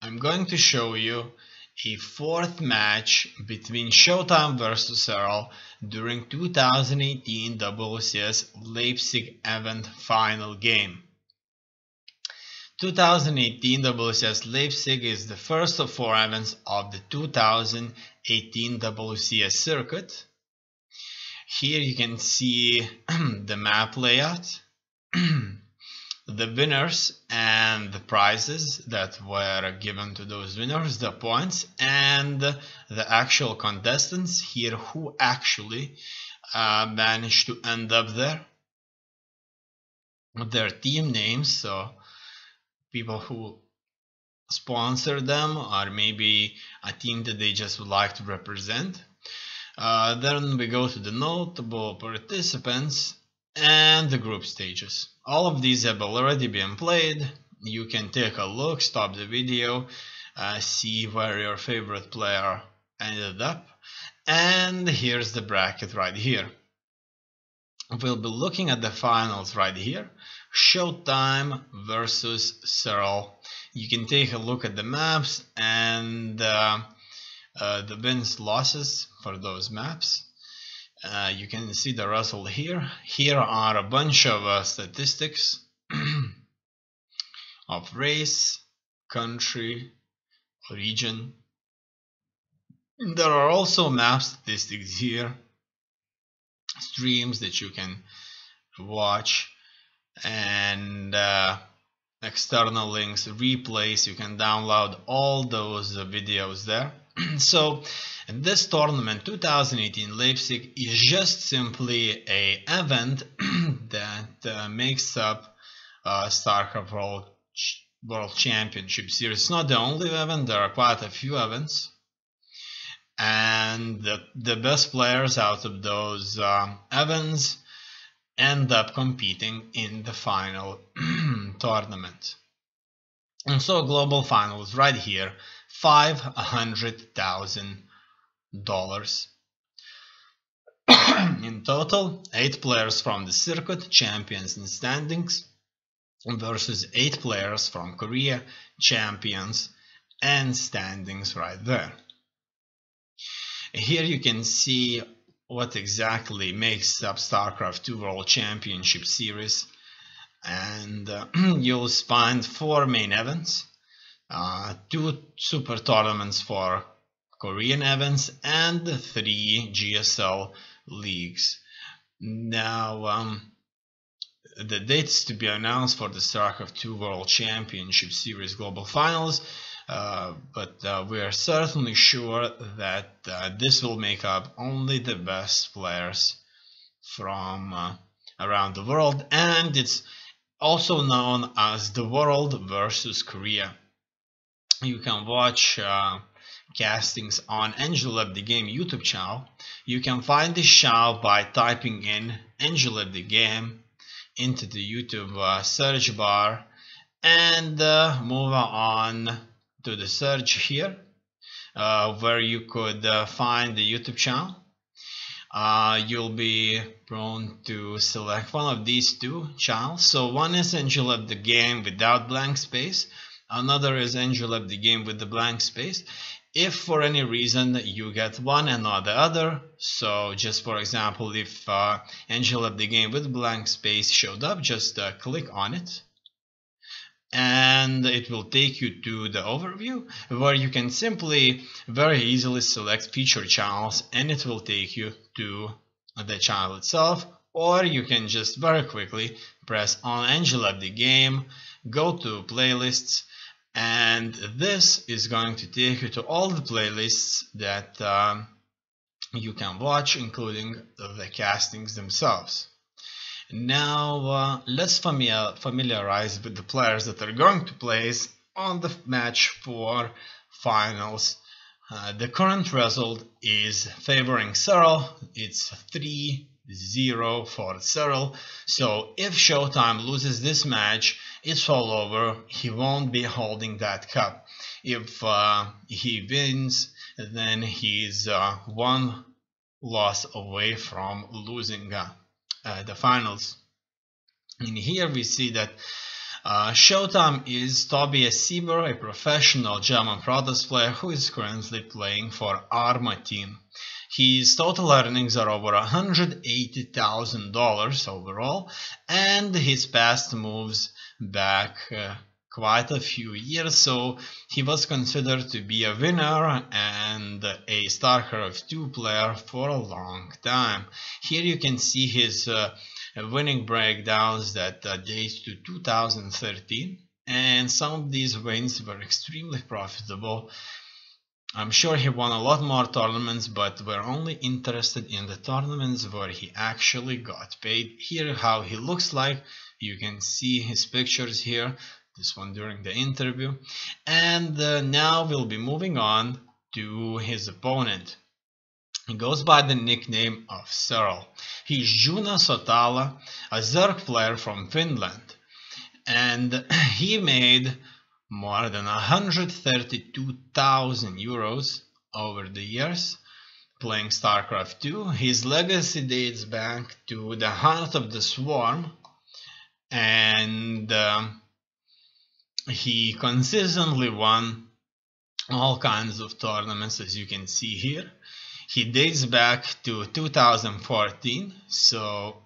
I'm going to show you a fourth match between Showtime versus Serral during 2018 WCS Leipzig event final game. 2018 WCS Leipzig is the first of four events of the 2018 WCS circuit. Here you can see the map layout, the winners and the prizes that were given to those winners, the points, and the actual contestants here who actually managed to end up there, their team names, so people who sponsor them or maybe a team that they just would like to represent. Then we go to the notable participants and the group stages. All of these have already been played. You can take a look, stop the video, see where your favorite player ended up, and here's the bracket right here. We'll be looking at the finals right here. Showtime versus Serral. You can take a look at the maps and the wins losses for those maps. You can see the result here. Here are a bunch of statistics of race, country, region. There are also map statistics here, streams that you can watch, and external links, replays. You can download all those videos there. So this tournament 2018 Leipzig is just simply a event that makes up Starcraft World Championship Series. It's not the only event, there are quite a few events, and the best players out of those events end up competing in the final tournament. And so global finals right here, $500,000 in total. 8 players from the circuit, champions in standings, versus 8 players from Korea, champions and standings right there. Here you can see what exactly makes up Starcraft 2 World Championship Series, and you'll find 4 main events, 2 super tournaments for Korean events, and 3 GSL leagues. Now, the dates to be announced for the Starcraft 2 World Championship Series Global Finals, but we are certainly sure that this will make up only the best players from around the world, and it's also known as the World versus Korea. You can watch castings on AndYouLeftTheGame YouTube channel. You can find this channel by typing in AndYouLeftTheGame into the YouTube search bar and move on to the search here, where you could find the YouTube channel. You'll be prone to select one of these 2 channels. So one is AndYouLeftTheGame without blank space, another is AndYouLeftTheGame with the blank space. If for any reason you get one and not the other, so just for example, if AndYouLeftTheGame with blank space showed up, just click on it and it will take you to the overview, where you can simply very easily select featured channels and it will take you to the channel itself, or you can just very quickly press on AndYouLeftTheGame, go to playlists, and this is going to take you to all the playlists that you can watch, including the castings themselves. Now let's familiarize with the players that are going to place on the match for finals. The current result is favoring Serral. It's 3-0 for Serral. So if Showtime loses this match, it's all over. He won't be holding that cup. If he wins, then he's 1 loss away from losing the finals. And here we see that Showtime is Tobias Sieber, a professional German Protoss player who is currently playing for Arma team. His total earnings are over $180,000 overall, and his past moves back quite a few years, so he was considered to be a winner and a StarCraft 2 player for a long time. Here you can see his winning breakdowns that date to 2013, and some of these wins were extremely profitable. I'm sure he won a lot more tournaments, but we're only interested in the tournaments where he actually got paid. Here how he looks like. You can see his pictures here, this one during the interview. And now we'll be moving on to his opponent. He goes by the nickname of Serral. He's Juna Sotala, a Zerg player from Finland. And he made more than 132,000 euros over the years playing StarCraft 2. His legacy dates back to the Heart of the Swarm, and he consistently won all kinds of tournaments, as you can see here. He dates back to 2014, so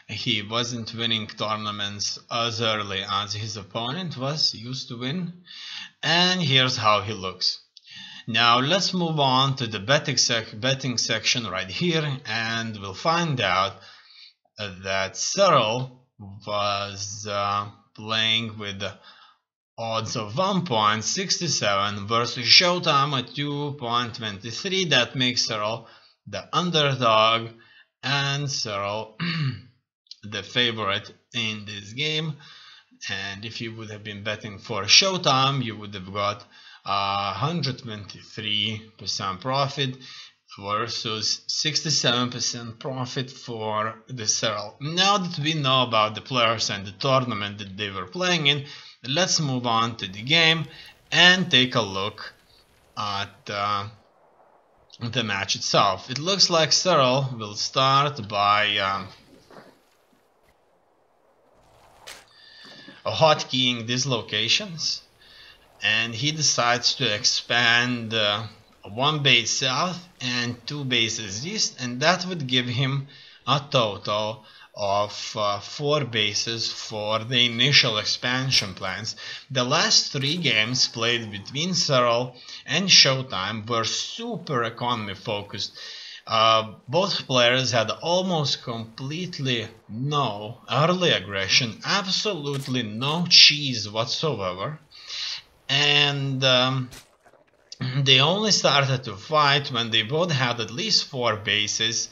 he wasn't winning tournaments as early as his opponent used to win. And here's how he looks. Now let's move on to the betting section right here, and we'll find out that Serral was playing with odds of 1.67 versus Showtime at 2.23. That makes Serral the underdog and Serral the favorite in this game. And if you would have been betting for Showtime, you would have got 123% profit versus 67% profit for the Serral. Now that we know about the players and the tournament that they were playing in, let's move on to the game and take a look at the match itself. It looks like Serral will start by hotkeying these locations, and he decides to expand one base south and 2 bases east, and that would give him a total of 4 bases for the initial expansion plans. The last 3 games played between Serral and Showtime were super economy focused. Both players had almost completely no early aggression, absolutely no cheese whatsoever, and they only started to fight when they both had at least 4 bases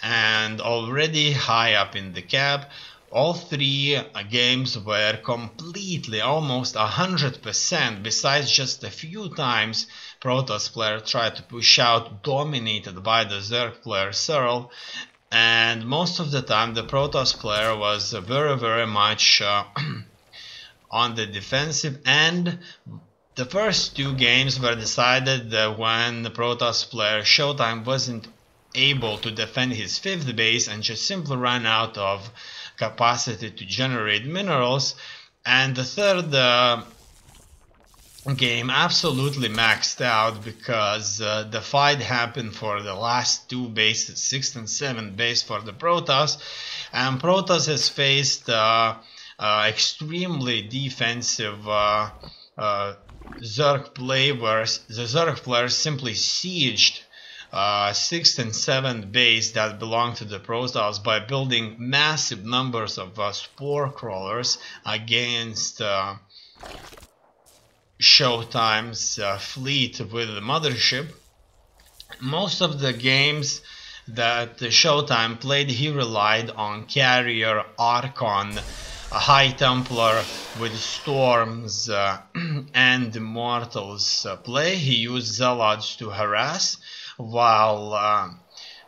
and already high up in the cap. All 3 games were completely, almost 100%, besides just a few times Protoss player tried to push out, dominated by the Zerg player Serral, and most of the time the Protoss player was very much on the defensive, and the first 2 games were decided when the Protoss player Showtime wasn't able to defend his 5th base and just simply ran out of capacity to generate minerals, and the 3rd game absolutely maxed out because the fight happened for the last 2 bases, 6th and 7th base for the Protoss, and Protoss has faced extremely defensive Zerg play where the Zerg players simply sieged 6th and 7th base that belonged to the Protoss by building massive numbers of spore crawlers against Showtime's fleet with the mothership. Most of the games that Showtime played, he relied on Carrier, Archon, High Templar with Storms and Immortals play. He used Zealots to harass, while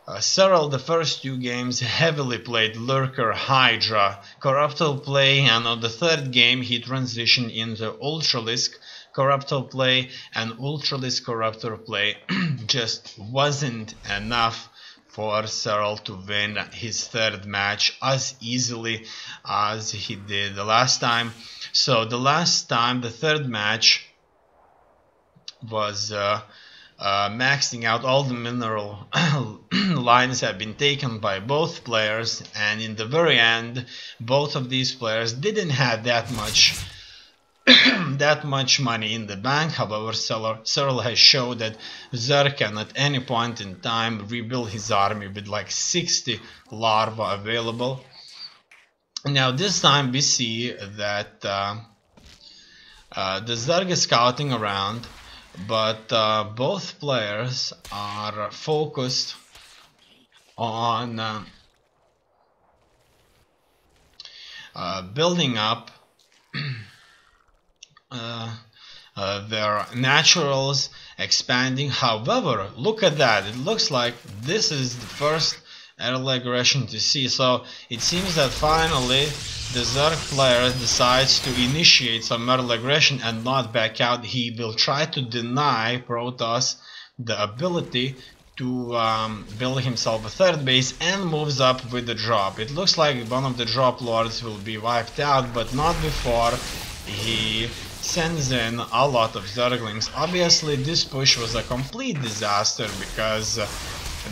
Serral, the first 2 games, heavily played Lurker, Hydra, Corruptor play, and on the 3rd game he transitioned into Ultralisk Corruptor play, and Ultralisk Corruptor play just wasn't enough for Serral to win his third match as easily as he did the last time. So the last time, the third match was maxing out. All the mineral lines have been taken by both players, and in the very end both of these players didn't have that much money in the bank. However, Serral has showed that Zerg can at any point in time rebuild his army with like 60 larvae available. Now this time we see that the Zerg is scouting around, but both players are focused on building up their naturals, expanding. However, look at that, it looks like this is the first early aggression to see. So it seems that finally the Zerg player decides to initiate some early aggression and not back out. He will try to deny Protoss the ability to build himself a third base, and moves up with the drop. It looks like one of the drop lords will be wiped out, but not before he sends in a lot of Zerglings. Obviously this push was a complete disaster because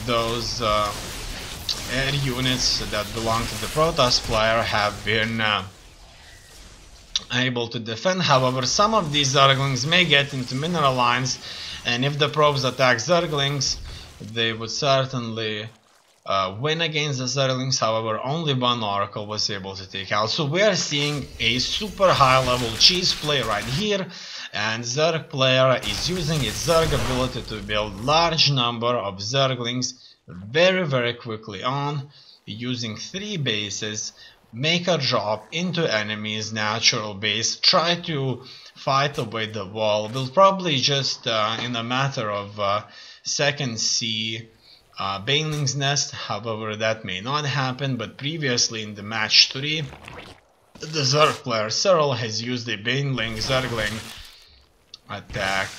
those air units that belong to the Protoss player have been able to defend. However, some of these Zerglings may get into mineral lines, and if the probes attack Zerglings, they would certainly win against the Zerglings. However, only one Oracle was able to take out. So we are seeing a super high level cheese play right here, and Zerg player is using its Zerg ability to build large number of Zerglings very quickly on, using 3 bases, make a drop into enemy's natural base, try to fight away the wall. Will probably just in a matter of seconds see Baneling's Nest. However, that may not happen, but previously in the match 3, the Zerg player Serral has used a Baneling Zergling attack,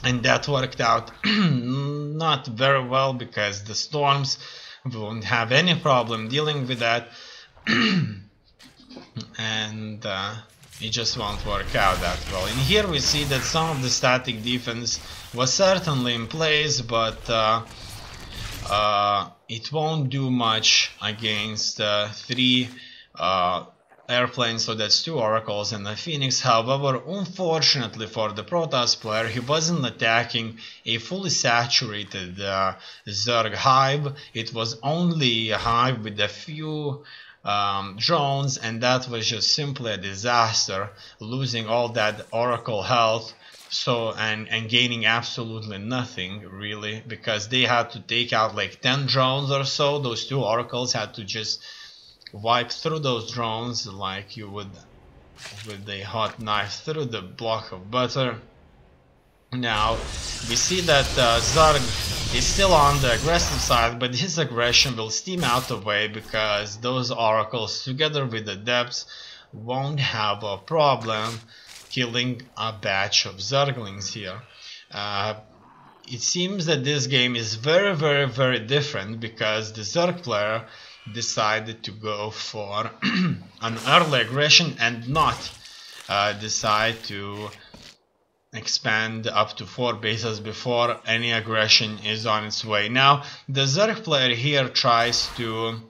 and that worked out not very well because the storms won't have any problem dealing with that, and it just won't work out that well. In here we see that some of the static defense was certainly in place, but it won't do much against 3 airplanes, so that's 2 oracles and a phoenix. However, unfortunately for the Protoss player, he wasn't attacking a fully saturated Zerg hive. It was only a hive with a few drones, and that was just simply a disaster, losing all that oracle health. So and gaining absolutely nothing really, because they had to take out like 10 drones or so. Those 2 oracles had to just wipe through those drones like you would with a hot knife through the block of butter. Now we see that Zerg is still on the aggressive side, but his aggression will steam out the way because those oracles together with the depths won't have a problem killing a batch of Zerglings here. It seems that this game is very different because the Zerg player decided to go for an early aggression and not decide to expand up to 4 bases before any aggression is on its way. Now the Zerg player here tries to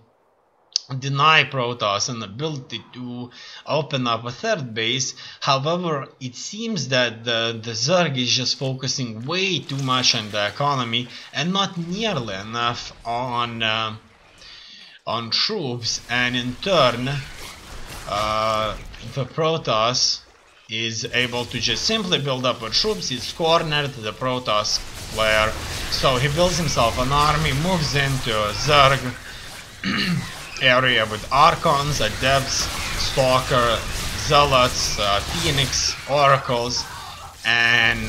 deny Protoss an ability to open up a 3rd base. However, it seems that the Zerg is just focusing way too much on the economy and not nearly enough on troops, and in turn the Protoss is able to just simply build up with troops. It's cornered the Protoss player, so he builds himself an army, moves into a Zerg area with Archons, Adepts, Stalker, Zealots, Phoenix, Oracles, and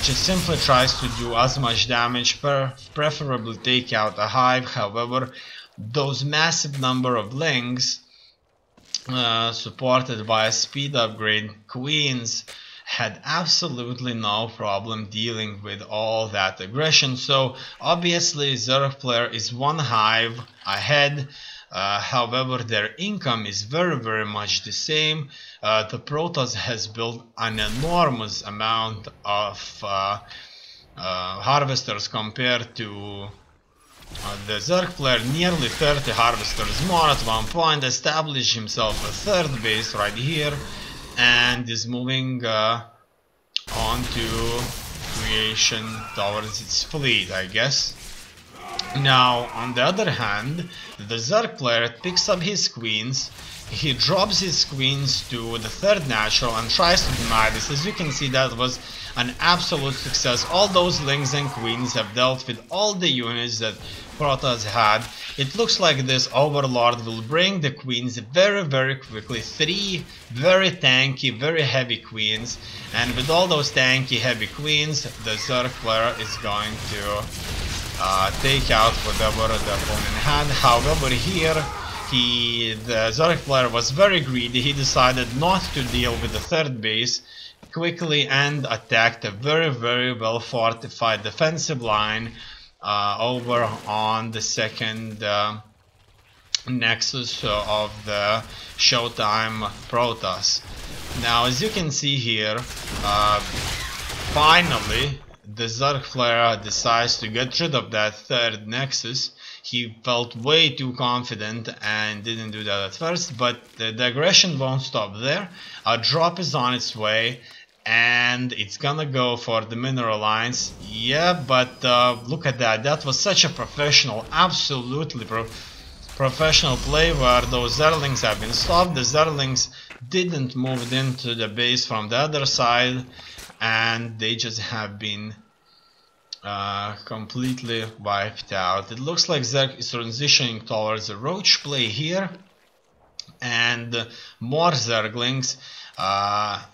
just simply tries to do as much damage, preferably take out a hive. However, those massive number of links supported by a speed upgrade, queens, had absolutely no problem dealing with all that aggression. So obviously Zerg player is one hive ahead. However, their income is very much the same. The Protoss has built an enormous amount of harvesters compared to the Zerg player, nearly 30 harvesters more at one point, established himself a third base right here, and is moving on to creation towards its fleet, I guess. Now, on the other hand, the Zerg player picks up his queens, he drops his queens to the third natural and tries to deny this. As you can see, that was an absolute success. All those lings and queens have dealt with all the units that Protoss had. It looks like this Overlord will bring the queens very quickly. 3 very tanky, very heavy queens. And with all those tanky, heavy queens, the Zerg player is going to take out whatever the opponent had. However, here the Zerg player was very greedy. He decided not to deal with the third base quickly and attacked a very well fortified defensive line over on the second nexus of the Showtime Protoss. Now, as you can see here, finally the Zerg player decides to get rid of that third nexus. He felt way too confident and didn't do that at first, but the aggression won't stop there. A drop is on its way, and it's gonna go for the mineral lines. Yeah, but look at that. That was such a professional, absolutely professional play where those Zerlings have been stopped. The Zerlings didn't move into the base from the other side, and they just have been completely wiped out. It looks like Zerg is transitioning towards a roach play here, and more Zerglings.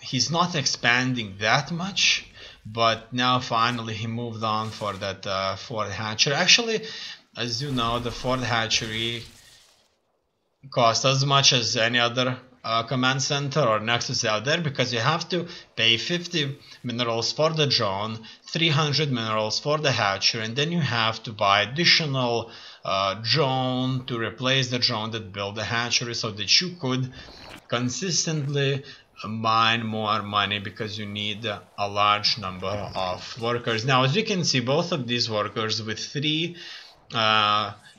He's not expanding that much, but now finally he moved on for that fourth hatchery. Actually, as you know, the fourth hatchery costs as much as any other command center or nexus out there, because you have to pay 50 minerals for the drone, 300 minerals for the hatchery, and then you have to buy additional drone to replace the drone that built the hatchery, so that you could consistently mine more money, because you need a large number of workers. Now, as you can see, both of these workers with 3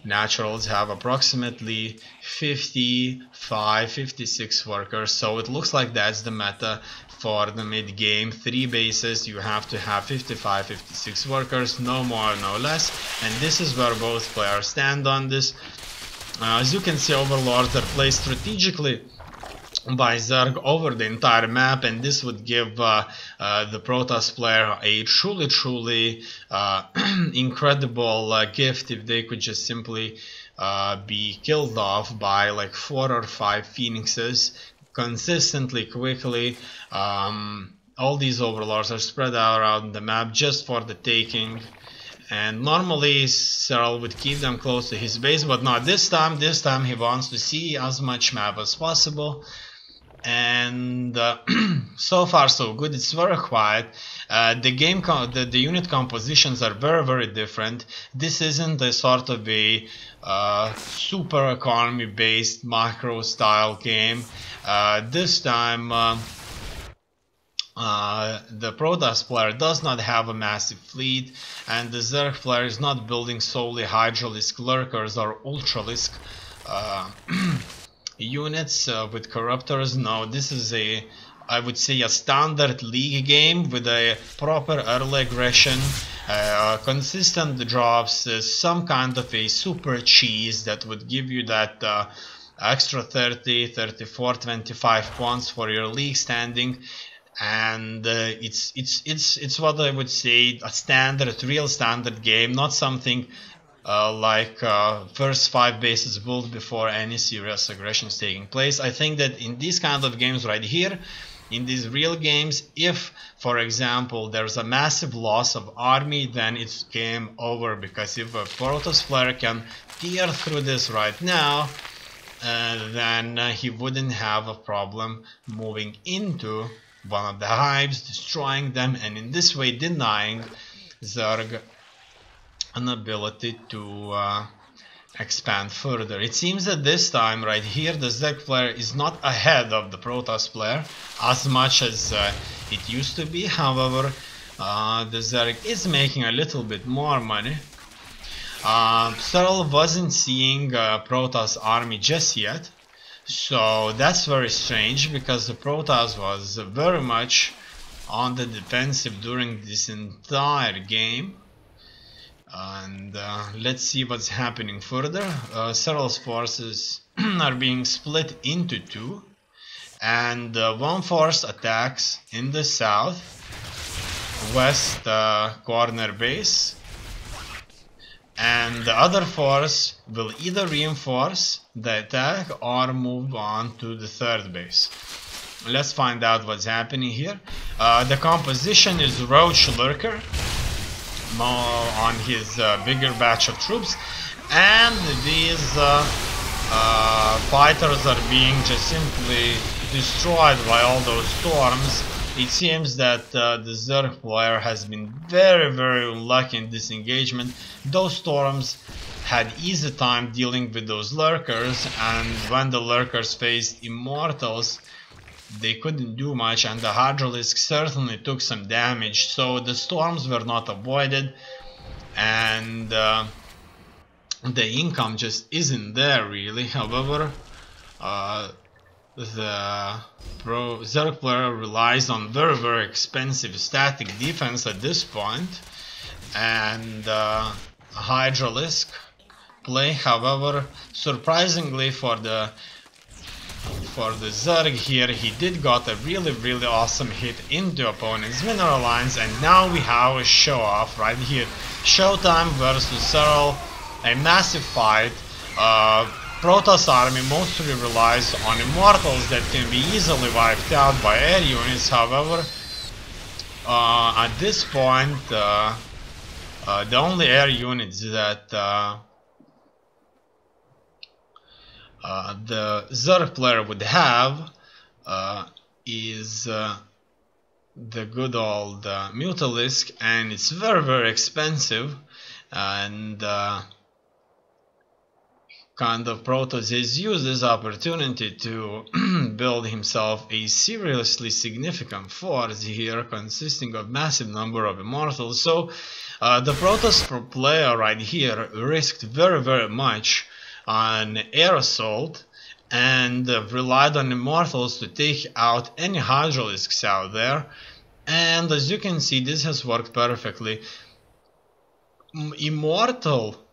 naturals have approximately 55-56 workers, so it looks like that's the meta for the mid game. 3 bases, you have to have 55-56 workers, no more, no less, and this is where both players stand on this. As you can see, overlords are placed strategically by Zerg over the entire map, and this would give the Protoss player a truly incredible gift if they could just simply be killed off by like 4 or 5 phoenixes consistently, quickly. All these overlords are spread out around the map just for the taking, and normally Serral would keep them close to his base, but not this time. This time he wants to see as much map as possible. And so far so good. It's very quiet. The unit compositions are very different. This isn't a sort of a super economy based macro style game. This time the Protoss player does not have a massive fleet, and the Zerg player is not building solely Hydralisk lurkers or Ultralisk units with corruptors. No, this is I would say a standard league game with a proper early aggression, consistent drops, some kind of a super cheese that would give you that extra 30, 34, 25 points for your league standing. And it's what I would say a standard, real standard game, not something like first 5 bases built before any serious aggression is taking place. I think that in these kind of games right here, in these real games, if for example there's a massive loss of army, then it's game over, because if a Protoss player can tear through this right now, then he wouldn't have a problem moving into one of the hives, destroying them, and in this way denying Zerg an ability to expand further. It seems that this time right here the Zerg player is not ahead of the Protoss player as much as it used to be. However, the Zerg is making a little bit more money. Serral wasn't seeing Protoss army just yet, so that's very strange because the Protoss was very much on the defensive during this entire game. And let's see what's happening further. Serral's forces are being split into two, and one force attacks in the south-west corner base, and the other force will either reinforce the attack or move on to the third base. Let's find out what's happening here. The composition is Roach Lurker on his bigger batch of troops, and these fighters are being just simply destroyed by all those storms. It seems that the Zerg player has been very unlucky in this engagement. Those storms had easy time dealing with those lurkers, and when the lurkers faced immortals, they couldn't do much, and the Hydralisk certainly took some damage, so the storms were not avoided, and the income just isn't there really. However, the Zerg player relies on very expensive static defense at this point, and Hydralisk play. However, surprisingly for the Zerg here, he did got a really awesome hit into opponent's mineral lines, and now we have a show off right here. Showtime versus Serral, a massive fight. Protoss army mostly relies on immortals that can be easily wiped out by air units. However, at this point, the only air units that the Zerg player would have is the good old Mutalisk, and it's very expensive, and kind of Protoss has used this opportunity to build himself a seriously significant force here, consisting of massive number of immortals. So the Protoss player right here risked very much on air assault and relied on immortals to take out any Hydralisks out there, and as you can see, this has worked perfectly. Immortal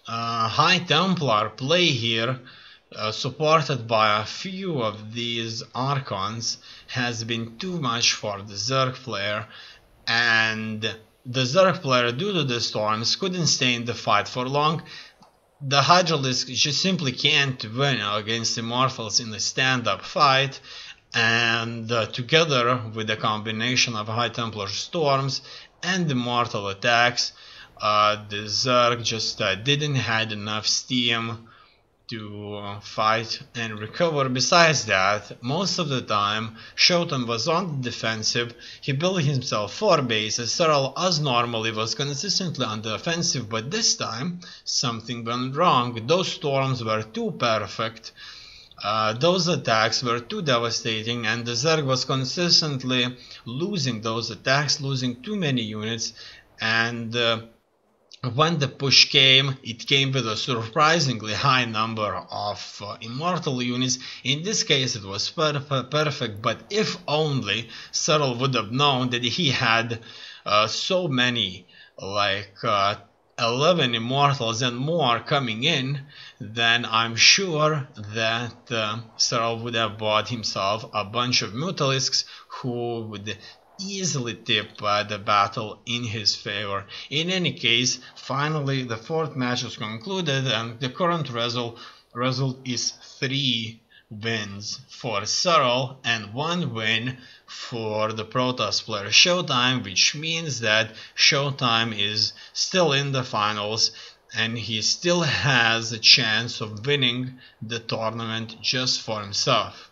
High Templar play here, supported by a few of these Archons, has been too much for the Zerg player, and the Zerg player, due to the storms, couldn't stay in the fight for long. The Hydralisk just simply can't win against Immortals in a stand-up fight, and together with the combination of High Templar storms and Immortal attacks, the Zerg just didn't have enough steam to fight and recover. Besides that, most of the time Showtime was on the defensive. He built himself 4 bases. Serral, as normally, was consistently on the offensive, but this time something went wrong. Those storms were too perfect, those attacks were too devastating, and the Zerg was consistently losing those attacks, losing too many units, and when the push came, it came with a surprisingly high number of immortal units. In this case it was perfect, but if only Serral would have known that he had so many, like 11 immortals and more coming in, then I'm sure that Serral would have bought himself a bunch of Mutalisks who would easily tip the battle in his favor. In any case, finally the 4th match was concluded, and the current result is 3 wins for Serral and 1 win for the Protoss player Showtime, which means that Showtime is still in the finals and he still has a chance of winning the tournament just for himself.